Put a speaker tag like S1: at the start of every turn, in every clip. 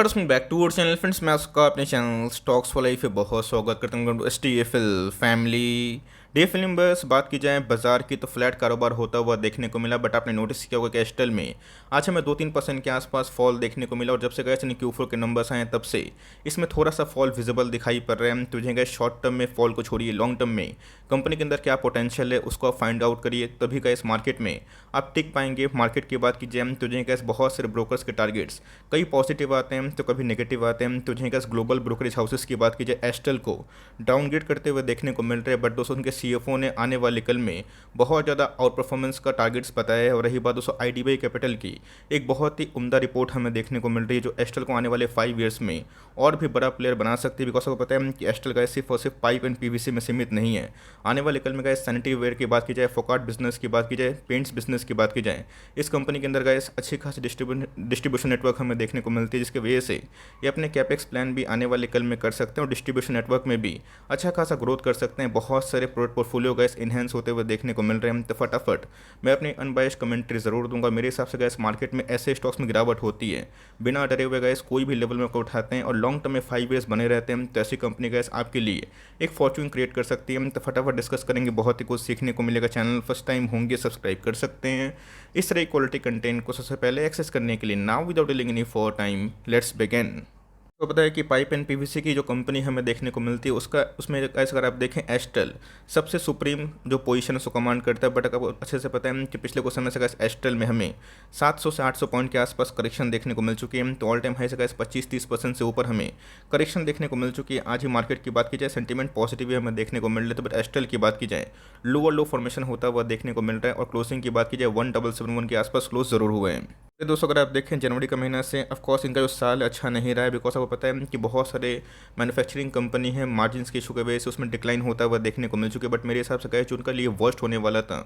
S1: नमस्कार back to our channel friends. मैं उसका अपने चैनल स्टॉक्स फॉर लाइफ पे बहुत स्वागत करता हूँ। S T F L family DFL में बस बात की जाए बाजार की तो फ्लैट कारोबार होता हुआ देखने को मिला, बट आपने नोटिस किया होगा कि एस्टल में आज हमें 2-3% के आसपास फॉल देखने को मिला। और जब से गए Q4 के नंबर्स आए तब से इसमें थोड़ा सा फॉल विजिबल दिखाई पड़ रहा है। तुझे गए शॉर्ट टर्म में फॉल को छोड़िए, लॉन्ग टर्म में कंपनी के अंदर क्या पोटेंशियल है उसको आप फाइंड आउट करिए, तभी गए इस मार्केट में आप टिक पाएंगे। मार्केट की बात कीजिए तुझे गए बहुत सारे ब्रोकर्स के टारगेट्स कई पॉजिटिव आते हैं तो कभी नेगेटिव आते हैं। तुझे गैस ग्लोबल ब्रोकरेज हाउसेस की बात कीजिए एस्टल को डाउनग्रेड करते हुए देखने को मिल रहे हैं, बट दोस्तों उनके सीएफओ ने आने वाले कल में बहुत ज़्यादा आउट परफॉर्मेंस का टारगेट्स बताया है। और रही बात दोस्तों आईडीबीआई कैपिटल की, एक बहुत ही उम्दा रिपोर्ट हमें देखने को मिल रही है जो एस्टल को आने वाले 5 ईयर्स में और भी बड़ा प्लेयर बना सकती है। बिकॉज आपको पता है कि एस्टल का सिर्फ और सिर्फ पाइप एंड पीवीसी में सीमित नहीं है। आने वाले कल में गए सैनिटरी वेयर की बात की जाए, फोकाट बिजनेस की बात की जाए, पेंट्स बिजनेस की बात की जाए, इस कंपनी के अंदर गए अच्छी खासी डिस्ट्रीब्यूशन नेटवर्क हमें देखने को मिलती है, जिसकी वजह से ये अपने कैपेक्स प्लान भी आने वाले कल में कर सकते हैं और डिस्ट्रीब्यूशन नेटवर्क में भी अच्छा खासा ग्रोथ कर सकते हैं। बहुत सारे प्रोडक्ट पोर्टफोलियो गैस इन्हेंस होते हुए देखने को मिल रहे हैं। तो फटाफट मैं अपनी अनबायस्ड कमेंट्री जरूर दूंगा। मेरे हिसाब से गैस मार्केट में ऐसे स्टॉक्स में गिरावट होती है, बिना डरे हुए गैस कोई भी लेवल में को उठाते हैं और लॉन्ग टर्म में 5 ईयर्स बने रहते हैं, तो ऐसी कंपनी गैस आपके लिए एक फॉर्च्यून क्रिएट कर सकती है। तो फटाफट डिस्कस करेंगे, बहुत ही कुछ सीखने को मिलेगा। चैनल फर्स्ट टाइम होंगे सब्सक्राइब कर सकते हैं इस तरह क्वालिटी कंटेंट को सबसे पहले एक्सेस करने के लिए। Now without delaying any for time let's begin. तो पता है कि पाइप एंड पीवीसी की जो कंपनी हमें देखने को मिलती है उसका उसमें ऐसे अगर आप देखें एस्टल सबसे सुप्रीम जो पोजीशन है उसको कमांड करता है। बट आपको अच्छे से पता है कि पिछले कुछ समय से गैस एस्टल में हमें 700 से 800 पॉइंट के आसपास करेक्शन देखने को मिल चुकी है। तो ऑल टाइम हाई से गैस 25-30% से ऊपर हमें करेक्शन देखने को मिल चुकी है। आज ही मार्केट की बात की जाए सेंटीमेंट पॉजिटिव ही हमें देखने को मिल रहा है। तो बट एस्टल की बात की जाए लोअर लो फॉर्मेशन होता हुआ देखने को मिल रहा है और क्लोजिंग की बात की जाए 1771 के आसपास क्लोज जरूर हुए हैं। तो दोस्तों अगर आप देखें जनवरी का महीना से ऑफकोर्स इनका जो साल अच्छा नहीं रहा है, बिकॉज आपको पता है कि बहुत सारे मैन्युफैक्चरिंग कंपनी है मार्जिन्स के इशू की वजह से उसमें डिक्लाइन होता हुआ देखने को मिल चुके हैं। बट मेरे हिसाब से कहे जो उनका लिए वर्स्ट होने वाला था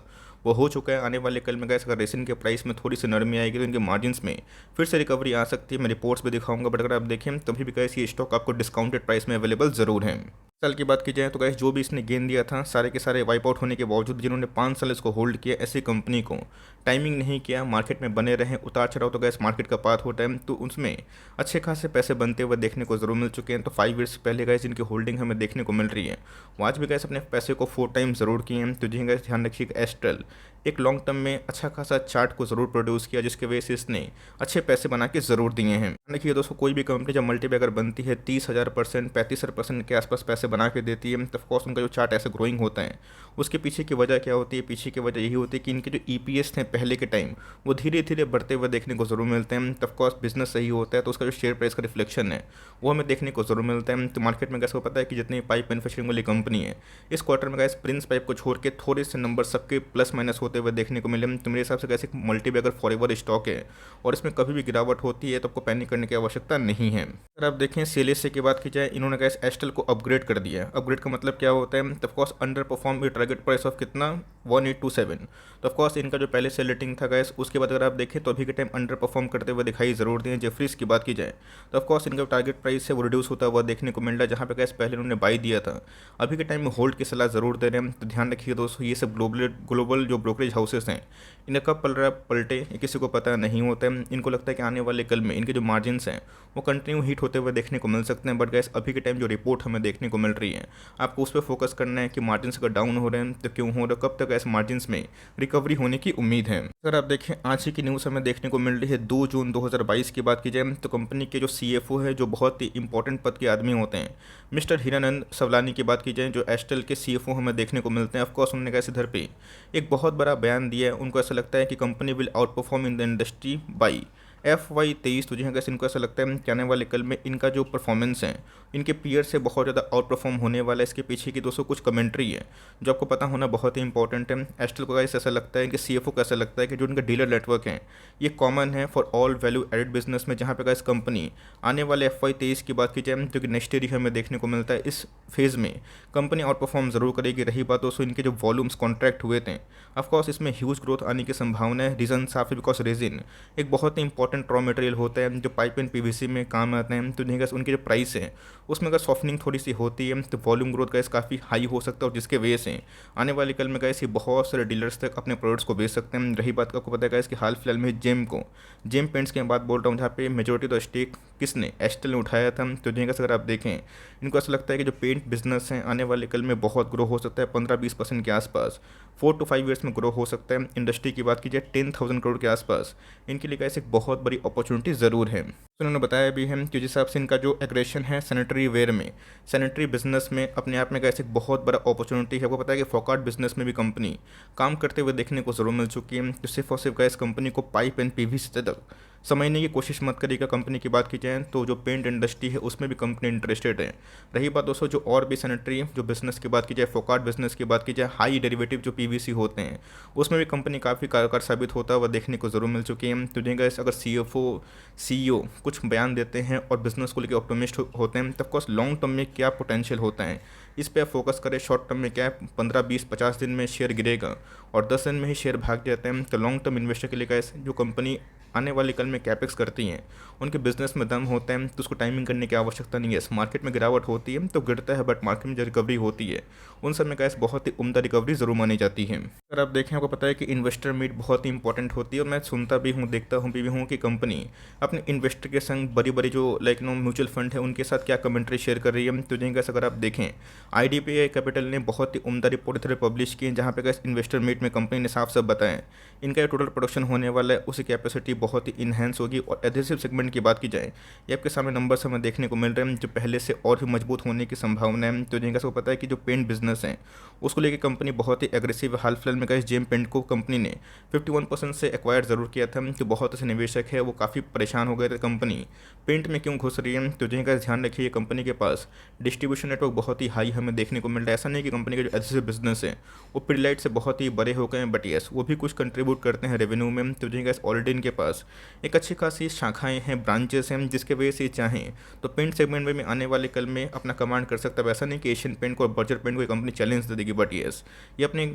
S1: वो हो चुका है। आने वाले कल में गैस अगर रेसिन के प्राइस में थोड़ी सी नरमी आएगी तो इनके मार्जिन्स में फिर से रिकवरी आ सकती है। मैं रिपोर्ट्स भी दिखाऊंगा, बट अगर आप देखें तभी भी गैस ये स्टॉक आपको डिस्काउंटेड प्राइस में अवेलेबल जरूर है। साल की बात की जाए तो गैस जो भी इसने गेन दिया था सारे के सारे वाइप आउट होने के बावजूद जिन्होंने 5 साल इसको होल्ड किया, ऐसी कंपनी को टाइमिंग नहीं किया, मार्केट में बने रहे, उतार चढ़ाव तो गैस मार्केट का पाथ होता है, तो उसमें अच्छे खासे पैसे बनते हुए देखने को जरूर मिल चुके हैं। तो 5 ईयर्स पहले गैस जिनकी होल्डिंग हमें देखने को मिल रही है वो आज भी गैस अपने पैसे को 4 टाइम जरूर किए हैं। तो जी गैस ध्यान रखिए एस्ट्रल एक लॉन्ग टर्म में अच्छा खासा चार्ट को जरूर प्रोड्यूस किया, जिसकी वजह से इसने अच्छे पैसे बना के जरूर दिए हैं। देखिए दोस्तों कोई भी कंपनी जब मल्टीपल अगर बनती है 30,000% 35% के आसपास पैसे बना के देती है, तो ऑफकोर्स उनका जो चार्ट ऐसे ग्रोइंग होता है उसके पीछे की वजह क्या होती है? पीछे की वजह यही होती है कि इनके जो ईपीएस थे पहले के टाइम वो धीरे धीरे बढ़ते हुए देखने को जरूर मिलते हैं। तो ऑफकोर्स बिजनेस सही होता है तो उसका जो शेयर प्राइस का रिफ्लेक्शन है वो हमें देखने को जरूर मिलता है। तो मार्केट में गैस को पता है कि जितनी पाइप मैन्युफैक्चरिंग वाली कंपनी है इस क्वार्टर में गैस प्रिंस पाइप को छोड़ के थोड़े से नंबर सबके प्लस माइनस होते हुए देखने को मिले। तो मेरे हिसाब से कैसे मल्टीबैगर फॉरएवर स्टॉक है और इसमें कभी भी गिरावट होती है तो आपको पैनिक करने की आवश्यकता नहीं है। अगर आप देखें सीएलएसए की बात की जाए इन्होंने गैस एस्टल को अपग्रेड कर दिया है। अपग्रेड का मतलब क्या होता है? तो ऑफकोर्स अंडर परफॉर्म भी टारगेट प्राइस ऑफ कितना 1827। तो ऑफकोर्स इनका जो पहले से रेटिंग था गैस उसके बाद अगर आप देखें तो अभी के टाइम अंडर परफॉर्म करते हुए दिखाई जरूर दिए। जेफरीज की बात की जाए तो ऑफकोर्स इनका टारगेट प्राइस है वो रिड्यूस होता हुआ देखने को मिल रहा है, जहाँ पे गैस पहले उन्होंने बाई दिया था अभी के टाइम में होल्ड की सलाह जरूर दे रहे हैं। तो ध्यान रखिए दोस्तों ये सब ग्लोबल जो ब्रोकरेज हाउसेस हैं इन्हें कब पलटे ये किसी को पता नहीं होता है। इनको लगता है कि आने वाले कल में इनके जो मार्जिन्स हैं वो कंटिन्यू हिट होते हुए देखने को मिल सकते हैं। बट गैस अभी के टाइम जो रिपोर्ट हमें देखने को मिल रही है आपको उस पर फोकस करना है कि मार्जिन्स अगर डाउन हो रहे हैं तो क्यों हो रहे, कब तक ऐसे मार्जिन्स में रिकवरी होने की उम्मीद है। अगर आप देखें आज ही की न्यूज़ हमें देखने को मिल रही है 2 जून 2022 की बात की जाए तो कंपनी के जो सीएफओ है जो बहुत ही इंपॉर्टेंट पद के आदमी होते हैं मिस्टर हीरानंद सवलानी की बात की जाए जो एस्टल के सीएफओ हमें देखने को मिलते हैं। ऑफकोर्स उन्होंने कैसे इधर पे एक बहुत बड़ा बयान दिया है। उनको ऐसा लगता है कि company will out perform in the industry by FY23। तो जी हाँ कैसे इनको ऐसा लगता है कि आने वाले कल में इनका जो परफॉर्मेंस है इनके पीयर से बहुत ज़्यादा आउट परफॉर्म होने वाला है। इसके पीछे की दोस्तों कुछ कमेंट्री है जो आपको पता होना बहुत ही इंपॉर्टेंट है। एस्टल को गाइस ऐसा लगता है कि सीएफओ को ऐसा लगता है कि जो उनका डीलर नेटवर्क है ये कॉमन है for all value added business में, जहाँ पे गाइस कंपनी आने वाले FY23 की बात की जाए जो कि नेक्स्ट ईयर हमें देखने को मिलता है इस फेज़ में कंपनी आउट परफॉर्म जरूर करेगी। रही बात दोस्तों इनके जो वॉल्यूम्स कॉन्ट्रैक्ट हुए थे ऑफकोर्स इसमें ह्यूज ग्रोथ आने की संभावना है। रीज़न साफ है बिकॉज रेजिन एक बहुत ही इंपॉर्टेंट इंपॉर्टेंट रॉ मटेरियल होता है जो पाइप एंड पीवीसी में काम आते हैं, तो नहीं गैस उनकी जो प्राइस है उसमें अगर सॉफ्टनिंग थोड़ी सी होती है तो वॉल्यूम ग्रोथ गैस काफ़ी हाई हो सकता है, और जिसके वजह से आने वाले कल में गैस ये बहुत सारे डीलर्स तक अपने प्रोडक्ट्स को बेच सकते हैं। रही बात का आपको पता है गैस कि हाल फिलहाल में जेम पेंट्स की बात बोल रहा हूँ, जहाँ पे मेजोरिटी तो स्टेक किसने एस्टेल ने उठाया था। तो नहीं गैस अगर आप देखें इनको ऐसा लगता है कि जो पेंट बिजनेस है आने वाले कल में बहुत ग्रो हो सकता है, 15-20% के आसपास 4 to 5 ईयर्स में ग्रो हो सकता है। इंडस्ट्री की बात की जाए 10,000 करोड़ के आसपास, इनके लिए कैसे एक बहुत बड़ी अपॉर्चुनिटी ज़रूर है। तो उन्होंने बताया भी है कि जिस हिसाब से इनका जो एग्रेशन है सैनिटरी वेयर में, सैनिटरी बिजनेस में अपने आप में कैसे एक बहुत बड़ा अपॉर्चुनिटी है। आपको पता है कि फोकार्ट बिजनेस में भी कंपनी काम करते हुए देखने को ज़रूर मिल चुकी है। तो सिर्फ और सिर्फ गैस कंपनी को पाइप एंड पीवीसी तक समझने की कोशिश मत करिएगा। कंपनी की बात की जाए तो जो पेंट इंडस्ट्री है उसमें भी कंपनी इंटरेस्टेड है। रही बात दोस्तों जो और भी सैनिटरी जो बिजनेस की बात की जाए, फोकार्ट बिजनेस की बात की जाए, हाई डेरिवेटिव जो पीवीसी होते हैं उसमें भी कंपनी काफ़ी कारगर साबित होता हुआ देखने को ज़रूर मिल चुकी है। तो देखिएगा अगर सीएफओ सीईओ कुछ बयान देते हैं और बिजनेस को लेकर ऑप्टिमिस्ट होते हैं, तब कोर्स लॉन्ग टर्म में क्या पोटेंशियल होता है इस पर फोकस करें। शॉर्ट टर्म में क्या है 15-20-50 दिन में शेयर गिरेगा और 10 दिन में ही शेयर भाग जाते हैं। तो लॉन्ग टर्म इन्वेस्टर के लिए कैसे जो कंपनी आने वाले कल में कैपेक्स करती हैं उनके बिजनेस में दम होता है, तो उसको टाइमिंग करने की आवश्यकता नहीं है। मार्केट में गिरावट होती है तो गिरता है, बट मार्केट में जो रिकवरी होती है उन सब में कैसे बहुत ही उम्दा रिकवरी ज़रूर मानी जाती है। अगर आप देखें आपको पता है कि इन्वेस्टर मीट बहुत ही इंपॉर्टेंट होती है, और मैं सुनता भी हूँ देखता हूँ भी हूँ कि कंपनी अपने इन्वेस्टर के संग बड़ी बड़ी जो म्यूचुअल फंड है उनके साथ क्या कमेंट्री शेयर कर रही है। तो जैसे अगर आप देखें IDBI कैपिटल ने बहुत ही उम्दा रिपोर्ट इधर पब्लिश की है, जहाँ पे कैसे इन्वेस्टर मीट में कंपनी ने साफ साफ बताया इनका जो टोटल प्रोडक्शन होने वाला है उसकी कैपेसिटी बहुत ही इन्हेंस होगी। और एडहेसिव सेगमेंट की बात की जाए, ये आपके सामने नंबर्स हमें देखने को मिल रहे हैं जो पहले से और भी मजबूत होने की संभावना है। तो जिनका सबको पता है कि जो पेंट बिजनेस है उसको लेकर कंपनी बहुत ही एग्रेसिव है। हाल फिलहाल में कैसे जेम पेंट को कंपनी ने 51% से एक्वायर ज़रूर किया था, तो बहुत ऐसे निवेशक है वो काफ़ी परेशान हो गए थे कंपनी पेंट में क्यों घुस रही है। तो जिनका ध्यान रखिए कंपनी के पास डिस्ट्रीब्यूशन नेटवर्क बहुत ही हाई हमें देखने को मिल रहा है। ऐसा नहीं कि कंपनी के जो एडहेसिव बिजनेस है वो पिडलाइट से बहुत ही बड़े हो गए हैं, बट यस वो भी कुछ कंट्रीब्यूट करते हैं रेवेन्यू में। तो जिनका ऑलरेडी इनके पास एक अच्छी खासी शाखाएं हैं, ब्रांचेस हैं, जिसके वजह से चाहें तो पेंट सेगमेंट में आने वाले कल में अपना कमांड कर सकता है। वैसा नहीं कि एशियन पेंट को और बर्जर पेंट को कंपनी चैलेंज दे देगी, बट यस ये अपने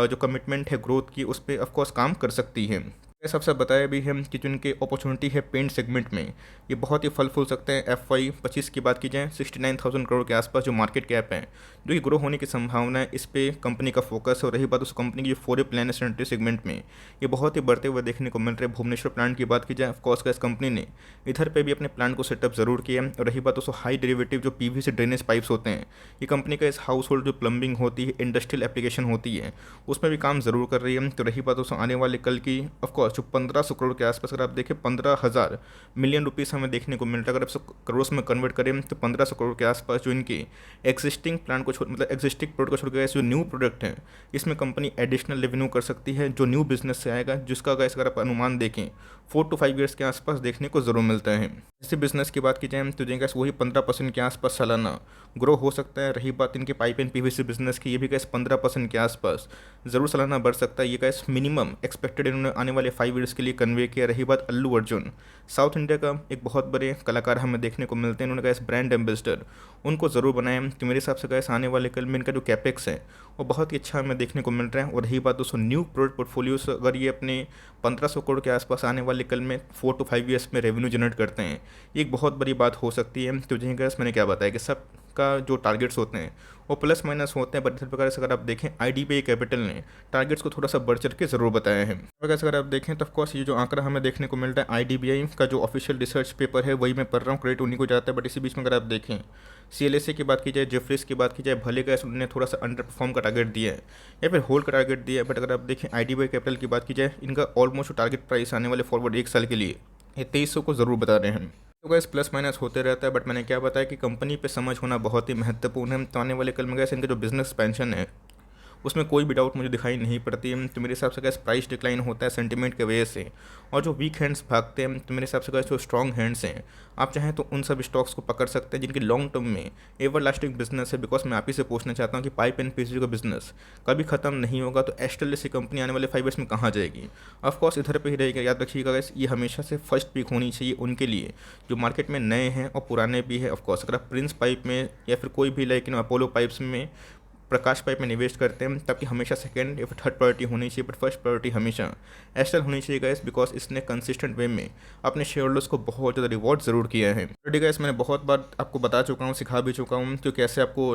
S1: जो कमिटमेंट है ग्रोथ की उस पर ऑफकोर्स काम कर सकती है। सबसे बताया भी है कि जो इनके अपॉर्चुनिटी है पेंट सेगमेंट में ये बहुत ही फल फूल सकते हैं। FY25 की बात की जाए 69,000 करोड़ के आसपास जो मार्केट कैप है जो कि ग्रो होने की संभावना है, इस पे कंपनी का फोकस है। और रही बात उस कंपनी की जो 4A प्लान है सैनिटरी सेगमेंट में ये बहुत ही बढ़ते हुए देखने को मिल रहे हैं। भुवनेश्वर प्लांट की बात की जाए ऑफकोर्स का इस कंपनी ने इधर पे भी अपने प्लांट को सेटअप जरूर किया है। और रही बात उसको हाई डेरिवेटिव जो PVC ड्रेनेज पाइप्स होते हैं, ये कंपनी का इस हाउस होल्ड जो प्लम्बिंग होती है, इंडस्ट्रियल एप्लीकेशन होती है, उसमें भी काम जरूर कर रही है। तो रही बात उसको आने वाले कल की ऑफकोर्स जो 1500 करोड़ के आसपास अगर आप देखें 15,000 मिलियन रुपीस हमें देखने को मिल रहा है। अगर आप करोड़ में कन्वर्ट करें तो 1500 करोड़ के आसपास जो इनकी एग्जिस्टिंग प्लान को छोड़ मतलब एग्जिस्टिंग प्रोडक्ट को छोड़ के जो न्यू प्रोडक्ट है इसमें कंपनी एडिशनल रेवेन्यू कर सकती है जो न्यू बिजनेस से आएगा, जिसका अगर आप अनुमान देखें 4 to 5 ईयर्स के आसपास देखने को जरूर मिलता है। इसी बिजनेस की बात की जाए तो देखिए वही 15% के आसपास सालाना ग्रो हो सकता है। रही बात इनके पाइप एंड PVC बिजनेस की, ये भी कैसे 15% के आसपास ज़रूर सालाना बढ़ सकता है। ये कैसे मिनिमम एक्सपेक्टेड इन्होंने आने वाले 5 ईयर्स के लिए कन्वे किया। रही बात अल्लू अर्जुन, साउथ इंडिया का एक बहुत बड़े कलाकार हमें देखने को मिलते हैं, उन्होंने कैसे ब्रांड एम्बेसडर उनको ज़रूर बनाया। तो मेरे हिसाब से कैसे आने वाले कल में इनका जो कैपेक्स है वो बहुत ही अच्छा हमें देखने को मिल रहा है। और रही बात दोस्तों न्यू प्रोडक्ट पोर्टफोलियो से, अगर ये अपने 1500 करोड़ के आसपास आने वाले कल में 4 to 5 ईयर्स में रेवेन्यू जनरेट करते हैं, ये एक बहुत बड़ी बात हो सकती है। तो जैसे गैस मैंने क्या बताया कि सब का जो टारगेट्स होते हैं वो प्लस माइनस होते हैं, बट इस प्रकार से अगर आप देखें IDBI कैपिटल ने टारगेट्स को थोड़ा सा बढ़ चढ़ के ज़रूर बताया है। अगर आप देखें तो ऑफकोर्स ये जो आंकड़ा हमें देखने को मिल रहा है IDBI का जो ऑफिशियल रिसर्च पेपर है वही मैं पढ़ रहा हूँ, क्रेडिट उन्हीं को जाता है। बट इसी बीच में अगर आप देखें CLSA की बात की जाए, जेफरीज की बात की जाए, भले का उन्होंने थोड़ा सा अंडर परफॉर्म का टारगेट दिया है या फिर होल्ड का टारगेट दिया है। बट अगर आप देखें IDBI कैपिटल की बात की जाए, इनका ऑलमोस्ट टारगेट प्राइस आने वाले फॉरवर्ड 1 साल के लिए ये 2300 को ज़रूर बता रहे हैं। तो गैस प्लस माइनस होते रहता है, बट मैंने क्या बताया कि कंपनी पे समझ होना बहुत ही महत्वपूर्ण है। तो आने वाले कल में गैस इनका जो बिजनेस एक्सपेंशन है उसमें कोई भी डाउट मुझे दिखाई नहीं पड़ती है। तो मेरे हिसाब से गैस प्राइस डिक्लाइन होता है सेंटीमेंट के वजह से, और जो वीक हैंड्स भागते हैं, तो मेरे हिसाब से गैस जो स्ट्रॉन्ग हैंड्स हैं आप चाहें तो उन सब स्टॉक्स को पकड़ सकते हैं जिनकी लॉन्ग टर्म में एवर लास्टिंग बिजनेस है। बिकॉज मैं आप ही से पूछना चाहता हूँ कि पाइप एंड PVC का बिजनेस कभी खत्म नहीं होगा, तो एस्टेल जैसी कंपनी आने वाले 5 ईयर्स में कहाँ जाएगी? ऑफकोर्स इधर पर ही रहेगा। याद रखिएगा गैस ये हमेशा से फर्स्ट पिक होनी चाहिए उनके लिए जो मार्केट में नए हैं और पुराने भी है। ऑफकोर्स अगर आप प्रिंस पाइप में या फिर कोई भी अपोलो पाइप्स में प्रकाश पाइप में निवेश करते हैं, तब कि हमेशा सेकंड या फिर थर्ड प्रायोरिटी होनी चाहिए, बट फर्स्ट प्रायोरिटी हमेशा एस्टेल होनी चाहिए गाइस, बिकॉज इसने कंसिस्टेंट वे में अपने शेयर होल्डर्स को बहुत ज़्यादा रिवॉर्ड ज़रूर किया है। ऑलरेडी गाइस मैंने बहुत बार आपको बता चुका हूँ, सिखा भी चुका हूँ कि कैसे आपको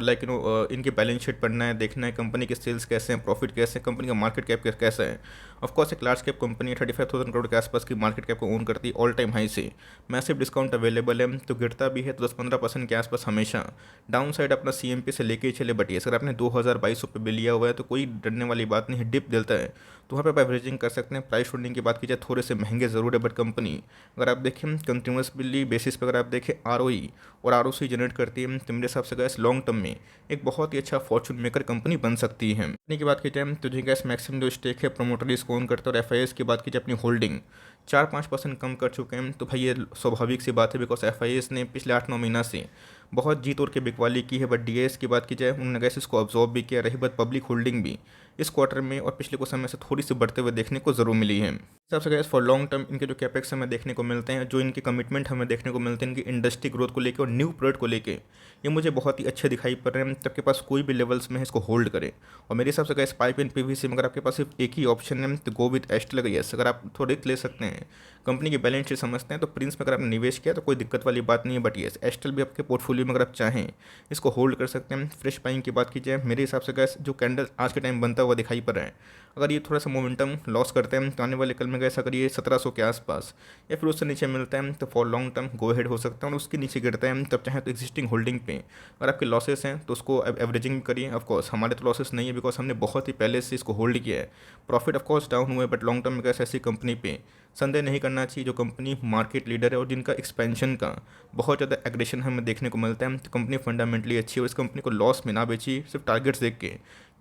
S1: इनके बैलेंस शीट पढ़ना है, देखना है कंपनी के सेल्स कैसे हैं, प्रॉफिट कैसे है, कंपनी का मार्केट कैप कैसा है। ऑफकोर्स एक लार्ज कैप कंपनी 35,000 करोड़ के आसपास की मार्केट कैप को ओन करती है ऑल टाइम हाई से। मैसिव डिस्काउंट अवेलेबल है, तो गिरता भी है तो 10-15% के आसपास हमेशा डाउन साइड अपना CMP से लेके ही चले। बट ये अगर आपने 2022 पे भी लिया हुआ है तो कोई डरने वाली बात नहीं है, डिप देता है तो वहाँ पे आप एवरेजिंग कर सकते हैं। प्राइस होल्डिंग की बात की जाए थोड़े से महंगे ज़रूर है, बट कंपनी अगर आप देखें कंटिन्यूसली बेसिस पर, अगर आप देखें ROE और ROC जनरेट करती है, तो मेरे हिसाब से गैस लॉन्ग टर्म में एक बहुत ही अच्छा फॉर्चून मेकर कंपनी बन सकती है। कंपनी की बात की जाए तो जी गैस मैक्सिमम जो स्टेक है प्रमोटर इसको ओन करते हैं, और FIS की बात की जाए अपनी होल्डिंग 4-5% कम कर चुके हैं। तो भाई ये स्वाभाविक सी बात है, बिकॉज FIS ने पिछले 8-9 महीना से बहुत जी तोड़ के बिकवाली की है। बट DAS की बात की जाए उन्होंने गैस इसको ऑब्जॉर्व भी किया। रही बात पब्लिक होल्डिंग भी इस क्वार्टर में और पिछले कुछ समय से थोड़ी सी बढ़ते हुए देखने को ज़रूर मिली है। हिसाब से गैस फॉर लॉन्ग टर्म इनके जो कैपेक्स हमें देखने को मिलते हैं, जो इनके कमिटमेंट हमें देखने को मिलते हैं इनकी इंडस्ट्री ग्रोथ को लेकर और न्यू प्रोडक्ट को लेकर, ये मुझे बहुत ही अच्छे दिखाई पड़ रहे हैं। तब के पास कोई भी लेवल्स में है इसको होल्ड करें। और मेरे हिसाब से गैस पाइप एंड PVC में अगर आपके पास सिर्फ एक ही ऑप्शन है तो गो विथ एस्टेल गैस। अगर आप थोड़े ले सकते हैं, कंपनी की बैलेंस शीट समझते हैं, तो प्रिंस में अगर आपने निवेश किया तो कोई दिक्कत वाली बात नहीं है। बट येस एस्टेल भी आपके पोर्टफोलियो में अगर आप चाहें इसको होल्ड कर सकते हैं। फ्रेश बाइंग की बात की जाए मेरे हिसाब से गैस जो कैंडल आज के टाइम बनता हुआ दिखाई पड़ रहा है, अगर ये थोड़ा सा मोमेंटम लॉस करते हैं तो आने वाले कल में गैस अगर ये 1700 के आसपास या फिर उससे नीचे मिलता है तो for long term go head हो सकता है। और उसके नीचे गिरता है तब चाहे तो एग्जिस्टिंग होल्डिंग पे अगर आपके लॉसेस हैं तो उसको एवरेजिंग करिए। ऑफकोर्स हमारे तो लॉसेस नहीं है, बिकॉज हमने बहुत ही पहले से इसको होल्ड किया है। प्रॉफिट ऑफकोर्स डाउन हुए, बट लॉन्ग टर्म में गैस ऐसी कंपनी पे संदेह नहीं करना चाहिए जो कंपनी मार्केट लीडर है और जिनका एक्सपेंशन का बहुत ज़्यादा एग्रेशन हमें देखने को मिलता है। तो कंपनी फंडामेंटली अच्छी है और इस कंपनी को लॉस में ना बेची सिर्फ टारगेट्स देख के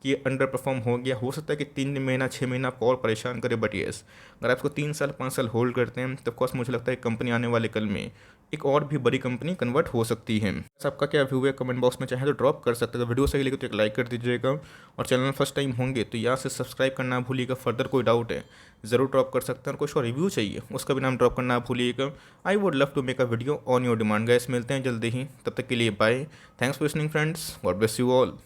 S1: कि ये अंडर परफॉर्म हो गया। हो सकता है कि 3 महीना 6 महीना आपको और परेशान करे, बट येस अगर आप इसको 3 साल 5 साल होल्ड करते हैं तो ऑफकोर्स मुझे लगता है कंपनी आने वाले कल में एक और भी बड़ी कंपनी कन्वर्ट हो सकती है। आपका क्या व्यू है कमेंट बॉक्स में चाहे तो ड्रॉप कर सकते हैं। तो वीडियो सही लगे तो एक लाइक कर दीजिएगा, और चैनल फर्स्ट टाइम होंगे तो यहाँ से सब्सक्राइब करना भूलिएगा। फर्दर कोई डाउट है ज़रूर ड्रॉप कर सकते हैं, और कुछ और रिव्यू चाहिए उसका भी नाम ड्रॉप करना भूलिएगा। I would love to make a video on your demand. Guys मिलते हैं जल्दी ही, तब तक के लिए bye. Thanks for listening friends, god bless you all.